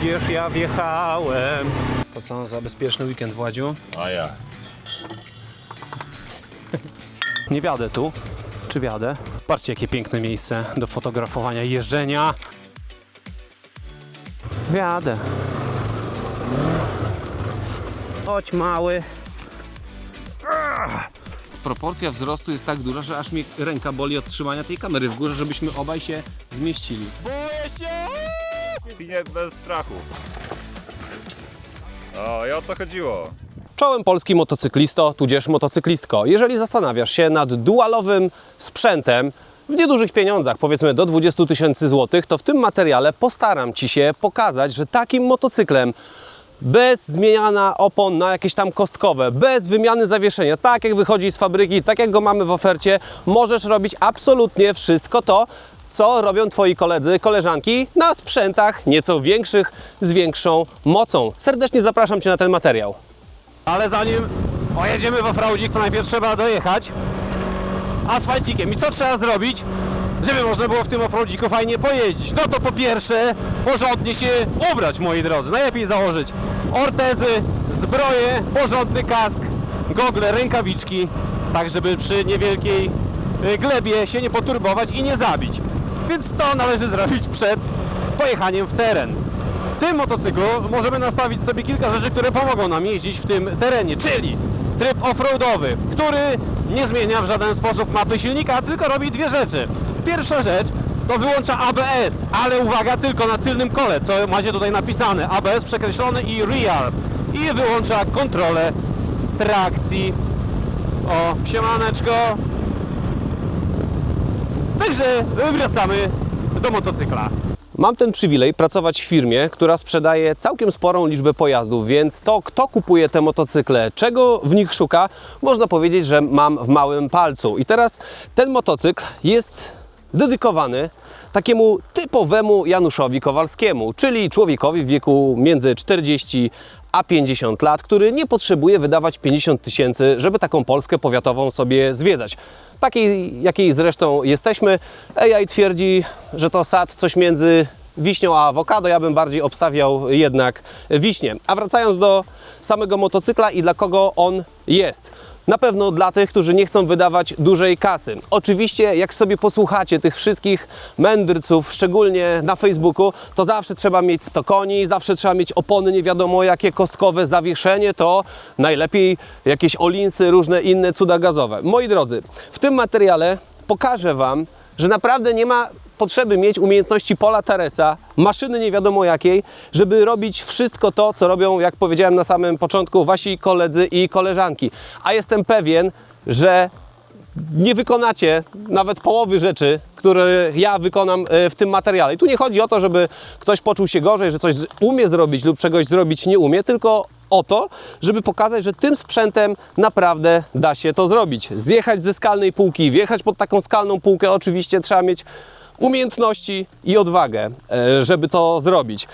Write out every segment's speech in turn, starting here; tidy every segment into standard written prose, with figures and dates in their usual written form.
gdzież ja wjechałem. To co za bezpieczny weekend, Władziu? A ja. Nie wiadę tu. Czy wiadę? Patrzcie, jakie piękne miejsce do fotografowania i jeżdżenia. Wiadę. Chodź mały. Proporcja wzrostu jest tak duża, że aż mnie ręka boli od trzymania tej kamery w górze, żebyśmy obaj się zmieścili. Boję się! I nie bez strachu. O, i o to chodziło. Czołem polski motocyklisto, tudzież motocyklistko. Jeżeli zastanawiasz się nad dualowym sprzętem w niedużych pieniądzach, powiedzmy do 20 000 złotych, to w tym materiale postaram Ci się pokazać, że takim motocyklem bez zmieniania opon na jakieś tam kostkowe, bez wymiany zawieszenia, tak jak wychodzi z fabryki, tak jak go mamy w ofercie, możesz robić absolutnie wszystko to, co robią Twoi koledzy, koleżanki na sprzętach nieco większych, z większą mocą. Serdecznie zapraszam Cię na ten materiał. Ale zanim pojedziemy w offroadzik, to najpierw trzeba dojechać asfalcikiem. I co trzeba zrobić, żeby można było w tym offroadziku fajnie pojeździć? No to po pierwsze, porządnie się ubrać, moi drodzy. Najlepiej założyć ortezy, zbroję, porządny kask, gogle, rękawiczki, tak żeby przy niewielkiej glebie się nie poturbować i nie zabić. Więc to należy zrobić przed pojechaniem w teren. W tym motocyklu możemy nastawić sobie kilka rzeczy, które pomogą nam jeździć w tym terenie, czyli tryb offroadowy, który nie zmienia w żaden sposób mapy silnika, tylko robi dwie rzeczy. Pierwsza rzecz to wyłącza ABS, ale uwaga, tylko na tylnym kole, co macie tutaj napisane, ABS przekreślony i rear, i wyłącza kontrolę trakcji. O, siemaneczko. Także wracamy do motocykla. Mam ten przywilej pracować w firmie, która sprzedaje całkiem sporą liczbę pojazdów, więc to, kto kupuje te motocykle, czego w nich szuka, można powiedzieć, że mam w małym palcu. I teraz ten motocykl jest dedykowany takiemu typowemu Januszowi Kowalskiemu, czyli człowiekowi w wieku między 40 a 50 lat, który nie potrzebuje wydawać 50 000, żeby taką Polskę powiatową sobie zwiedzać. Takiej, jakiej zresztą jesteśmy. AI twierdzi, że to sad coś między wiśnią a awokado. Ja bym bardziej obstawiał jednak wiśnie. A wracając do samego motocykla i dla kogo on jest. Na pewno dla tych, którzy nie chcą wydawać dużej kasy. Oczywiście, jak sobie posłuchacie tych wszystkich mędrców, szczególnie na Facebooku, to zawsze trzeba mieć 100 koni, zawsze trzeba mieć opony nie wiadomo jakie, kostkowe, zawieszenie, to najlepiej jakieś olinsy, różne inne cuda gazowe. Moi drodzy, w tym materiale pokażę Wam, że naprawdę nie ma potrzeby mieć umiejętności Paula Teresa, maszyny nie wiadomo jakiej, żeby robić wszystko to, co robią, jak powiedziałem na samym początku, wasi koledzy i koleżanki. A jestem pewien, że nie wykonacie nawet połowy rzeczy, które ja wykonam w tym materiale. I tu nie chodzi o to, żeby ktoś poczuł się gorzej, że coś umie zrobić lub czegoś zrobić nie umie, tylko o to, żeby pokazać, że tym sprzętem naprawdę da się to zrobić. Zjechać ze skalnej półki, wjechać pod taką skalną półkę, oczywiście trzeba mieć umiejętności i odwagę, żeby to zrobić.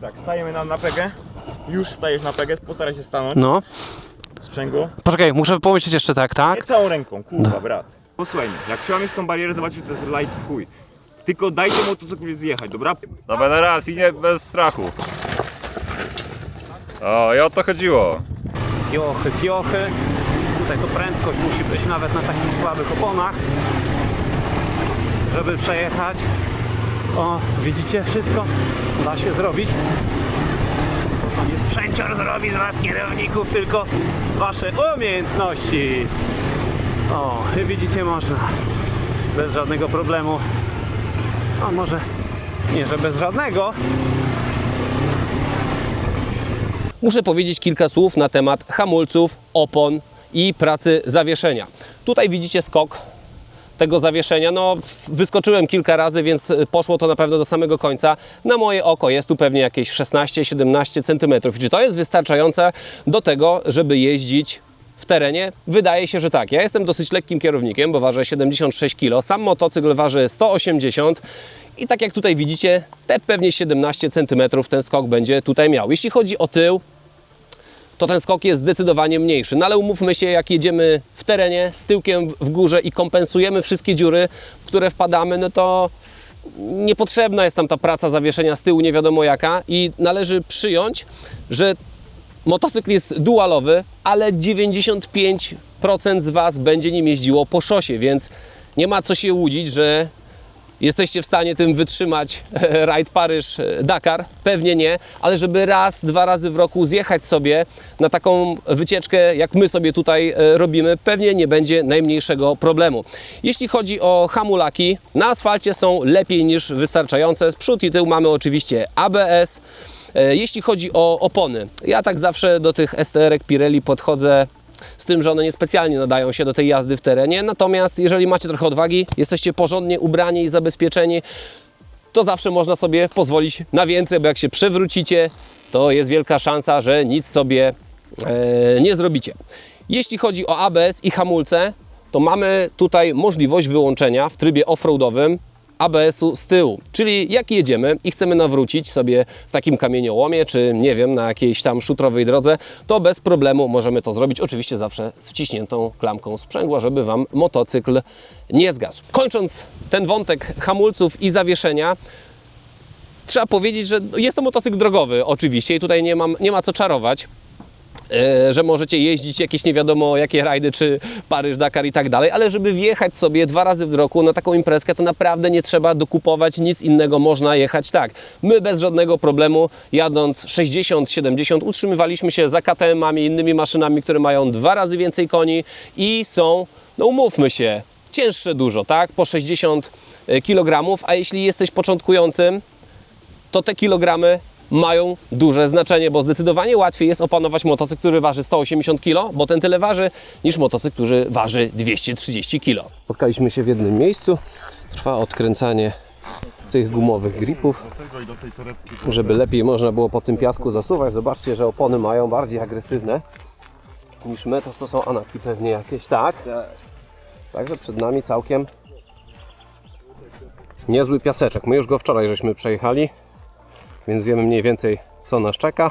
Tak, stajemy na pegę. Już stajesz na pegę, postaraj się stanąć. No. Sprzęgło. Poczekaj, muszę pomyśleć jeszcze tak, Nie całą ręką, kurwa, brat. Posłuchaj mnie, jak przełamiesz tą barierę, zobaczysz, że to jest light w chuj. Tylko daj temu motocyklowi zjechać, dobra? No będę raz i nie bez strachu. O, i o to chodziło. Piochy, piochy. Tutaj to prędkość musi być nawet na takich słabych oponach, żeby przejechać. O, widzicie, wszystko da się zrobić. To nie sprzęcior zrobi z was kierowników, tylko wasze umiejętności. O, i widzicie, można bez żadnego problemu. No może nie, że bez żadnego. Muszę powiedzieć kilka słów na temat hamulców, opon i pracy zawieszenia. Tutaj widzicie skok tego zawieszenia. No, wyskoczyłem kilka razy, więc poszło to na pewno do samego końca. Na moje oko jest tu pewnie jakieś 16-17 cm. Czy to jest wystarczające do tego, żeby jeździć w terenie? Wydaje się, że tak. Ja jestem dosyć lekkim kierownikiem, bo ważę 76 kg. Sam motocykl waży 180 i tak jak tutaj widzicie, te pewnie 17 cm ten skok będzie tutaj miał. Jeśli chodzi o tył, to ten skok jest zdecydowanie mniejszy. No ale umówmy się, jak jedziemy w terenie z tyłkiem w górze i kompensujemy wszystkie dziury, w które wpadamy, no to niepotrzebna jest tam ta praca zawieszenia z tyłu, nie wiadomo jaka, i należy przyjąć, że motocykl jest dualowy, ale 95% z Was będzie nim jeździło po szosie, więc nie ma co się łudzić, że jesteście w stanie tym wytrzymać rajd Paryż-Dakar? Pewnie nie, ale żeby raz, 2 razy w roku zjechać sobie na taką wycieczkę, jak my sobie tutaj robimy, pewnie nie będzie najmniejszego problemu. Jeśli chodzi o hamulaki, na asfalcie są lepiej niż wystarczające. Z przód i tył mamy oczywiście ABS. Jeśli chodzi o opony, ja tak zawsze do tych STR-ek Pirelli podchodzę z tym, że one niespecjalnie nadają się do tej jazdy w terenie, natomiast jeżeli macie trochę odwagi, jesteście porządnie ubrani i zabezpieczeni, to zawsze można sobie pozwolić na więcej, bo jak się przewrócicie, to jest wielka szansa, że nic sobie nie zrobicie. Jeśli chodzi o ABS i hamulce, to mamy tutaj możliwość wyłączenia w trybie offroadowym ABS-u z tyłu, czyli jak jedziemy i chcemy nawrócić sobie w takim kamieniołomie, czy nie wiem, na jakiejś tam szutrowej drodze, to bez problemu możemy to zrobić, oczywiście zawsze z wciśniętą klamką sprzęgła, żeby Wam motocykl nie zgasł. Kończąc ten wątek hamulców i zawieszenia, trzeba powiedzieć, że jest to motocykl drogowy oczywiście i tutaj nie ma co czarować, że możecie jeździć jakieś nie wiadomo jakie rajdy, czy Paryż, Dakar i tak dalej, ale żeby wjechać sobie 2 razy w roku na taką imprezkę, to naprawdę nie trzeba dokupować nic innego, można jechać tak. My bez żadnego problemu, jadąc 60-70, utrzymywaliśmy się za KTM-ami, innymi maszynami, które mają 2 razy więcej koni i są, no umówmy się, cięższe dużo, tak? Po 60 kg, a jeśli jesteś początkującym, to te kilogramy mają duże znaczenie, bo zdecydowanie łatwiej jest opanować motocykl, który waży 180 kg, bo ten tyle waży, niż motocykl, który waży 230 kg. Spotkaliśmy się w jednym miejscu. Trwa odkręcanie tych gumowych gripów, żeby lepiej można było po tym piasku zasuwać. Zobaczcie, że opony mają bardziej agresywne niż my, to są anaki pewnie jakieś, tak? Także przed nami całkiem niezły piaseczek. My już go wczoraj żeśmy przejechali, więc wiemy mniej więcej, co nas czeka.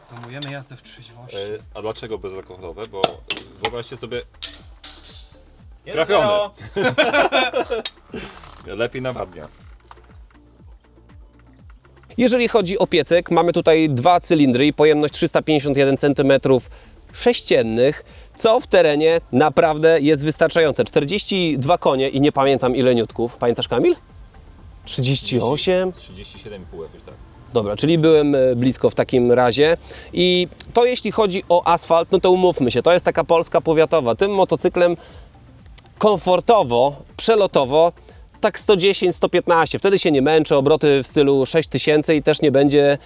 Promujemy jazdę w trzeźwości. A dlaczego bezalkoholowe? Bo wyobraźcie sobie... Trafiony! Lepiej nawadnia. Jeżeli chodzi o piecek, mamy tutaj 2 cylindry i pojemność 351 cm3, co w terenie naprawdę jest wystarczające. 42 konie i nie pamiętam ile niutków. Pamiętasz, Kamil? 38? 37,5 jakoś tak. Dobra, czyli byłem blisko w takim razie. I to jeśli chodzi o asfalt, no to umówmy się, to jest taka Polska powiatowa. Tym motocyklem komfortowo, przelotowo, tak 110, 115. Wtedy się nie męczy, obroty w stylu 6000 i też nie będzie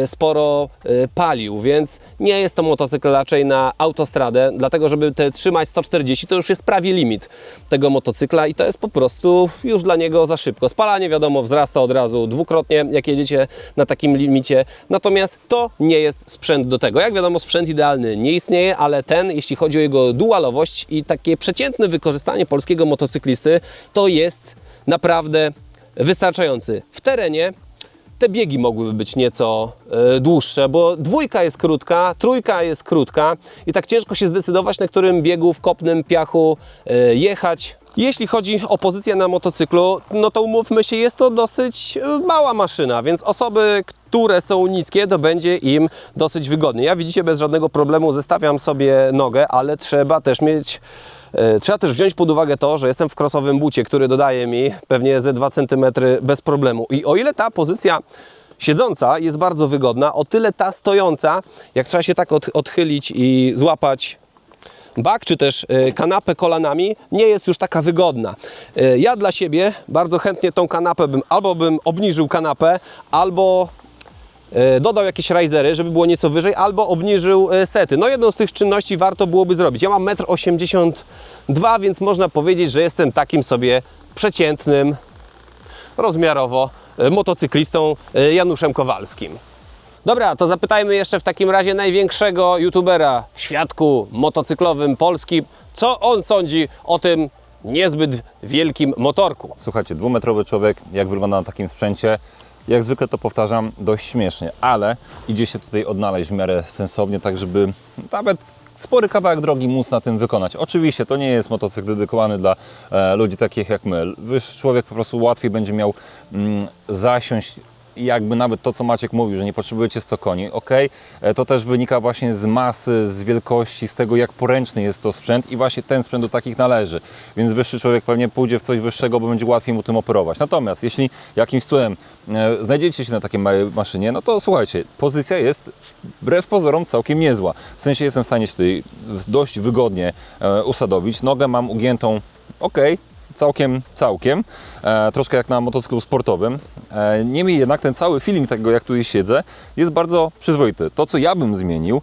sporo palił, więc nie jest to motocykl raczej na autostradę, dlatego żeby trzymać 140 to już jest prawie limit tego motocykla i to jest po prostu już dla niego za szybko. Spalanie wiadomo wzrasta od razu dwukrotnie, jak jedziecie na takim limicie, natomiast to nie jest sprzęt do tego. Jak wiadomo, sprzęt idealny nie istnieje, ale ten, jeśli chodzi o jego dualowość i takie przeciętne wykorzystanie polskiego motocyklisty, to jest naprawdę wystarczający. W terenie te biegi mogłyby być nieco dłuższe, bo 2 jest krótka, 3 jest krótka i tak ciężko się zdecydować, na którym biegu w kopnym piachu jechać. Jeśli chodzi o pozycję na motocyklu, no to umówmy się, jest to dosyć mała maszyna, więc osoby, które są niskie, to będzie im dosyć wygodnie. Ja widzicie, bez żadnego problemu zestawiam sobie nogę, ale trzeba też wziąć pod uwagę to, że jestem w krosowym bucie, który dodaje mi pewnie ze 2 cm bez problemu. I o ile ta pozycja siedząca jest bardzo wygodna, o tyle ta stojąca, jak trzeba się tak odchylić i złapać bak, czy też kanapę kolanami, nie jest już taka wygodna. Ja dla siebie bardzo chętnie tą kanapę bym obniżył kanapę, albo dodał jakieś risery, żeby było nieco wyżej, albo obniżył sety. No jedną z tych czynności warto byłoby zrobić. Ja mam 1,82 m, więc można powiedzieć, że jestem takim sobie przeciętnym rozmiarowo motocyklistą Januszem Kowalskim. Dobra, to zapytajmy jeszcze w takim razie największego youtubera w świadku motocyklowym Polski, co on sądzi o tym niezbyt wielkim motorku. Słuchajcie, 2-metrowy człowiek, jak wygląda na takim sprzęcie, jak zwykle to powtarzam, dość śmiesznie, ale idzie się tutaj odnaleźć w miarę sensownie, tak żeby nawet spory kawałek drogi móc na tym wykonać. Oczywiście to nie jest motocykl dedykowany dla ludzi takich jak my. Wyższy człowiek po prostu łatwiej będzie miał zasiąść. I jakby nawet to, co Maciek mówił, że nie potrzebujecie 100 koni, ok, to też wynika właśnie z masy, z wielkości, z tego, jak poręczny jest to sprzęt i właśnie ten sprzęt do takich należy. Więc wyższy człowiek pewnie pójdzie w coś wyższego, bo będzie łatwiej mu tym operować. Natomiast jeśli jakimś cudem znajdziecie się na takiej małej maszynie, no to słuchajcie, pozycja jest wbrew pozorom całkiem niezła. W sensie jestem w stanie się tutaj dość wygodnie usadowić. Nogę mam ugiętą, ok, całkiem, troszkę jak na motocyklu sportowym. Niemniej jednak ten cały feeling tego, jak tutaj siedzę, jest bardzo przyzwoity. To, co ja bym zmienił,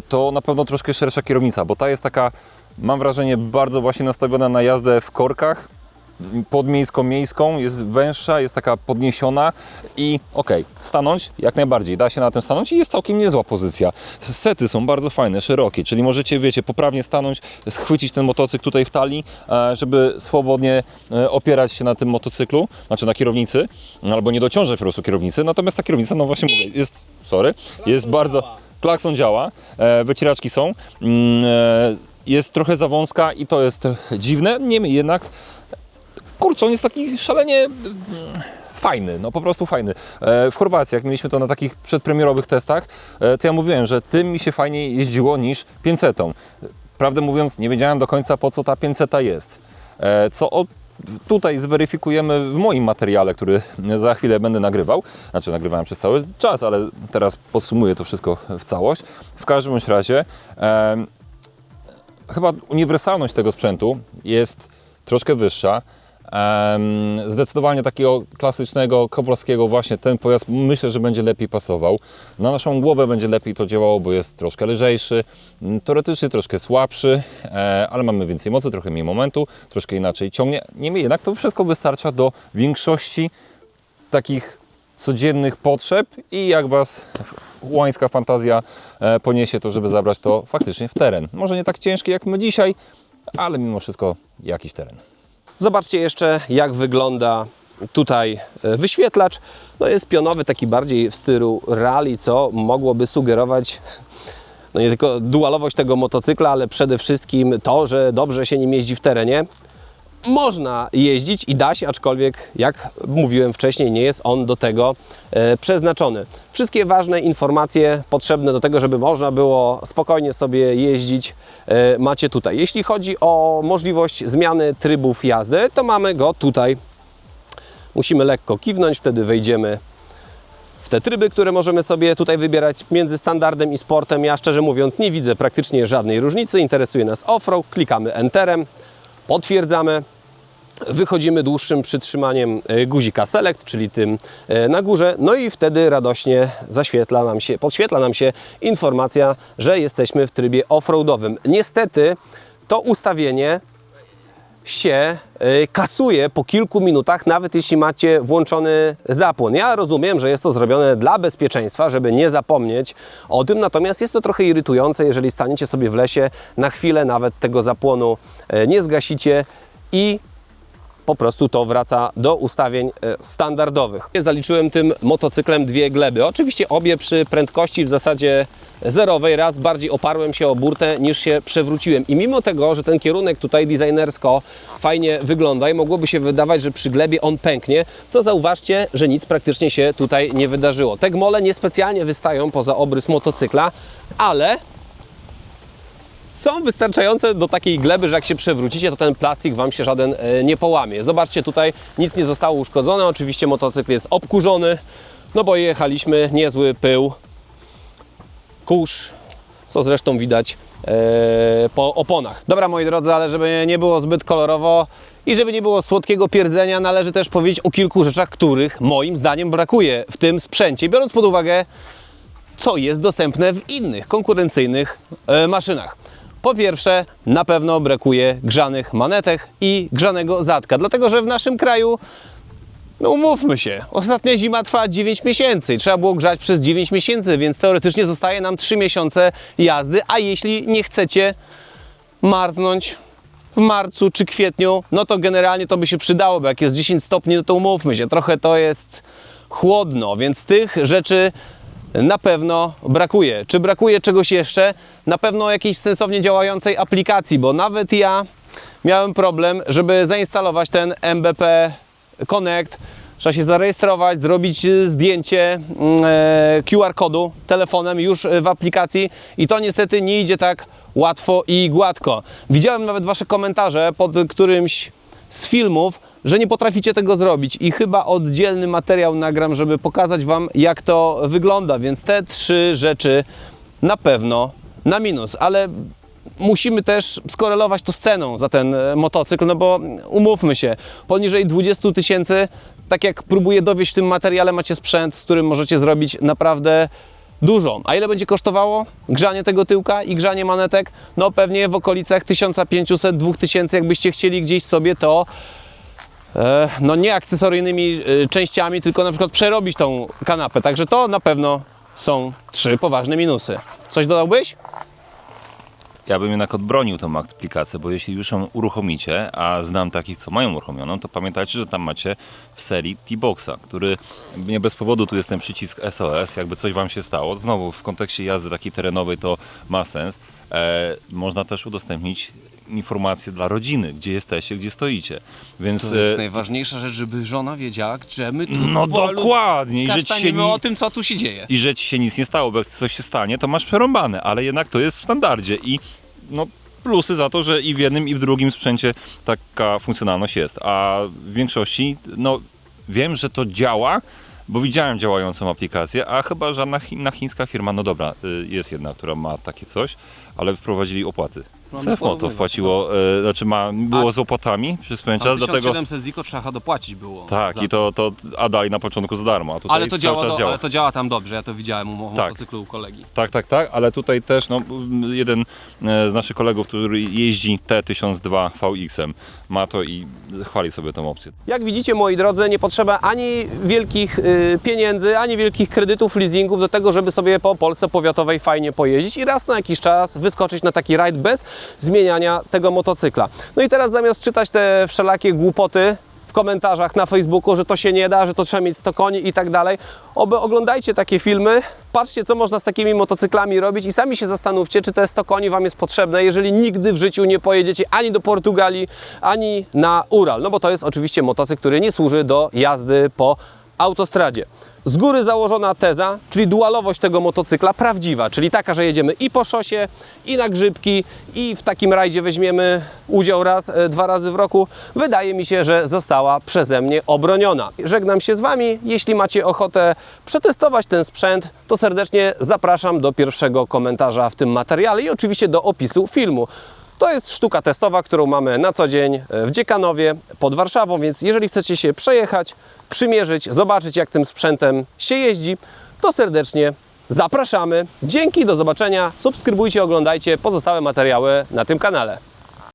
to na pewno troszkę szersza kierownica, bo ta jest taka, mam wrażenie, bardzo właśnie nastawiona na jazdę w korkach, podmiejsko-miejską, jest węższa, jest taka podniesiona i okej, stanąć jak najbardziej, da się na tym stanąć i jest całkiem niezła pozycja. Sety są bardzo fajne, szerokie, czyli możecie, wiecie, poprawnie stanąć, schwycić ten motocykl tutaj w talii, żeby swobodnie opierać się na tym motocyklu, znaczy na kierownicy, albo nie dociążać po prostu kierownicy, natomiast ta kierownica, no właśnie mówię, jest bardzo... Klakson działa, wycieraczki są, jest trochę za wąska i to jest dziwne, niemniej jednak kurczę, on jest taki szalenie fajny, no po prostu fajny. W Chorwacji, jak mieliśmy to na takich przedpremierowych testach, to ja mówiłem, że tym mi się fajniej jeździło niż 500. Prawdę mówiąc, nie wiedziałem do końca, po co ta 500 jest. Tutaj zweryfikujemy w moim materiale, który za chwilę będę nagrywał. Znaczy nagrywałem przez cały czas, ale teraz podsumuję to wszystko w całość. W każdym bądź razie chyba uniwersalność tego sprzętu jest troszkę wyższa. Zdecydowanie takiego klasycznego, kowalskiego właśnie ten pojazd myślę, że będzie lepiej pasował. Na naszą głowę będzie lepiej to działało, bo jest troszkę lżejszy, teoretycznie troszkę słabszy, ale mamy więcej mocy, trochę mniej momentu, troszkę inaczej ciągnie. Niemniej jednak to wszystko wystarcza do większości takich codziennych potrzeb i jak Was łańska fantazja poniesie, to żeby zabrać to faktycznie w teren. Może nie tak ciężki jak my dzisiaj, ale mimo wszystko jakiś teren. Zobaczcie jeszcze, jak wygląda tutaj wyświetlacz. No jest pionowy, taki bardziej w stylu rally, co mogłoby sugerować no nie tylko dualowość tego motocykla, ale przede wszystkim to, że dobrze się nim jeździ w terenie. Można jeździć i da się, aczkolwiek jak mówiłem wcześniej, nie jest on do tego przeznaczony. Wszystkie ważne informacje potrzebne do tego, żeby można było spokojnie sobie jeździć, macie tutaj. Jeśli chodzi o możliwość zmiany trybów jazdy, to mamy go tutaj. Musimy lekko kiwnąć, wtedy wejdziemy w te tryby, które możemy sobie tutaj wybierać między standardem i sportem. Ja szczerze mówiąc nie widzę praktycznie żadnej różnicy. Interesuje nas off-road, klikamy Enterem. Potwierdzamy, wychodzimy dłuższym przytrzymaniem guzika Select, czyli tym na górze, no i wtedy radośnie podświetla nam się informacja, że jesteśmy w trybie off-roadowym. Niestety to ustawienie się kasuje po kilku minutach, nawet jeśli macie włączony zapłon. Ja rozumiem, że jest to zrobione dla bezpieczeństwa, żeby nie zapomnieć o tym, natomiast jest to trochę irytujące, jeżeli staniecie sobie w lesie, na chwilę nawet tego zapłonu nie zgasicie i po prostu to wraca do ustawień standardowych. Zaliczyłem tym motocyklem 2 gleby. Oczywiście obie przy prędkości w zasadzie zerowej. Raz bardziej oparłem się o burtę niż się przewróciłem. I mimo tego, że ten kierunek tutaj designersko fajnie wygląda i mogłoby się wydawać, że przy glebie on pęknie, to zauważcie, że nic praktycznie się tutaj nie wydarzyło. Te gmole niespecjalnie wystają poza obrys motocykla, ale są wystarczające do takiej gleby, że jak się przewrócicie, to ten plastik Wam się żaden nie połamie. Zobaczcie, tutaj nic nie zostało uszkodzone. Oczywiście motocykl jest obkurzony, no bo jechaliśmy, niezły pył, kurz, co zresztą widać po oponach. Dobra, moi drodzy, ale żeby nie było zbyt kolorowo, I żeby nie było słodkiego pierdzenia, należy też powiedzieć o kilku rzeczach, których moim zdaniem brakuje w tym sprzęcie, biorąc pod uwagę, co jest dostępne w innych konkurencyjnych maszynach. Po pierwsze, na pewno brakuje grzanych manetek i grzanego zadka, dlatego że w naszym kraju, no umówmy się, ostatnia zima trwa 9 miesięcy i trzeba było grzać przez 9 miesięcy, więc teoretycznie zostaje nam 3 miesiące jazdy, a jeśli nie chcecie marznąć w marcu czy kwietniu, no to generalnie to by się przydało, bo jak jest 10 stopni, no to umówmy się, trochę to jest chłodno, więc tych rzeczy na pewno brakuje. Czy brakuje czegoś jeszcze? Na pewno jakiejś sensownie działającej aplikacji, bo nawet ja miałem problem, żeby zainstalować ten MBP Connect. Trzeba się zarejestrować, zrobić zdjęcie QR kodu telefonem już w aplikacji i to niestety nie idzie tak łatwo i gładko. Widziałem nawet Wasze komentarze pod którymś z filmów, że nie potraficie tego zrobić i chyba oddzielny materiał nagram, żeby pokazać Wam, jak to wygląda, więc te 3 rzeczy na pewno na minus, ale musimy też skorelować to z ceną za ten motocykl, no bo umówmy się, poniżej 20 000, tak jak próbuję dowieść w tym materiale, macie sprzęt, z którym możecie zrobić naprawdę dużo. A ile będzie kosztowało grzanie tego tyłka i grzanie manetek? No pewnie w okolicach 1500-2000, jakbyście chcieli gdzieś sobie to no nie akcesoryjnymi częściami, tylko na przykład przerobić tą kanapę. Także to na pewno są 3 poważne minusy. Coś dodałbyś? Ja bym jednak odbronił tą aplikację, bo jeśli już ją uruchomicie, a znam takich, co mają uruchomioną, to pamiętajcie, że tam macie w serii T-Boxa, który nie bez powodu tu jest ten przycisk SOS, jakby coś Wam się stało. Znowu w kontekście jazdy takiej terenowej to ma sens. Można też udostępnić informacje dla rodziny, gdzie jesteście, gdzie stoicie. Więc To jest najważniejsza rzecz, żeby żona wiedziała, że my tu no dokładnie, i że ci się o tym, co tu się dzieje. i że ci się nic nie stało, bo jak coś się stanie, to masz przerąbane, ale jednak to jest w standardzie i no plusy za to, że i w jednym i w drugim sprzęcie taka funkcjonalność jest, a w większości no wiem, że to działa, bo widziałem działającą aplikację, a chyba żadna inna chińska firma, no dobra, jest jedna, która ma takie coś, ale wprowadzili opłaty. CFMO to wpłaciło, było z opłatami przez pewien czas, dlatego 1700 ziko trzeba dopłacić było. tak, za i a dali na początku za darmo, a tutaj ale to, cały czas działa. ale to działa tam dobrze, ja to widziałem u Tak. motocyklu u kolegi. Tak, ale tutaj też no, jeden z naszych kolegów, który jeździ T1002 VX-em, ma to i chwali sobie tą opcję. Jak widzicie, moi drodzy, nie potrzeba ani wielkich pieniędzy, ani wielkich kredytów, leasingów do tego, żeby sobie po Polsce powiatowej fajnie pojeździć i raz na jakiś czas wyskoczyć na taki rajd bez zmieniania tego motocykla. No i teraz zamiast czytać te wszelakie głupoty w komentarzach na Facebooku, że to się nie da, że to trzeba mieć 100 koni i tak dalej, oglądajcie takie filmy, patrzcie, co można z takimi motocyklami robić i sami się zastanówcie, czy te 100 koni Wam jest potrzebne, jeżeli nigdy w życiu nie pojedziecie ani do Portugalii, ani na Ural. No bo to jest oczywiście motocykl, który nie służy do jazdy po autostradzie. Z góry założona teza, czyli dualowość tego motocykla prawdziwa, czyli taka, że jedziemy i po szosie, i na grzybki, i w takim rajdzie weźmiemy udział raz, 2 razy w roku, wydaje mi się, że została przeze mnie obroniona. Żegnam się z Wami. Jeśli macie ochotę przetestować ten sprzęt, to serdecznie zapraszam do pierwszego komentarza w tym materiale i oczywiście do opisu filmu. To jest sztuka testowa, którą mamy na co dzień w Dziekanowie pod Warszawą, więc jeżeli chcecie się przejechać, przymierzyć, zobaczyć, jak tym sprzętem się jeździ, to serdecznie zapraszamy. Dzięki, do zobaczenia. Subskrybujcie, oglądajcie pozostałe materiały na tym kanale.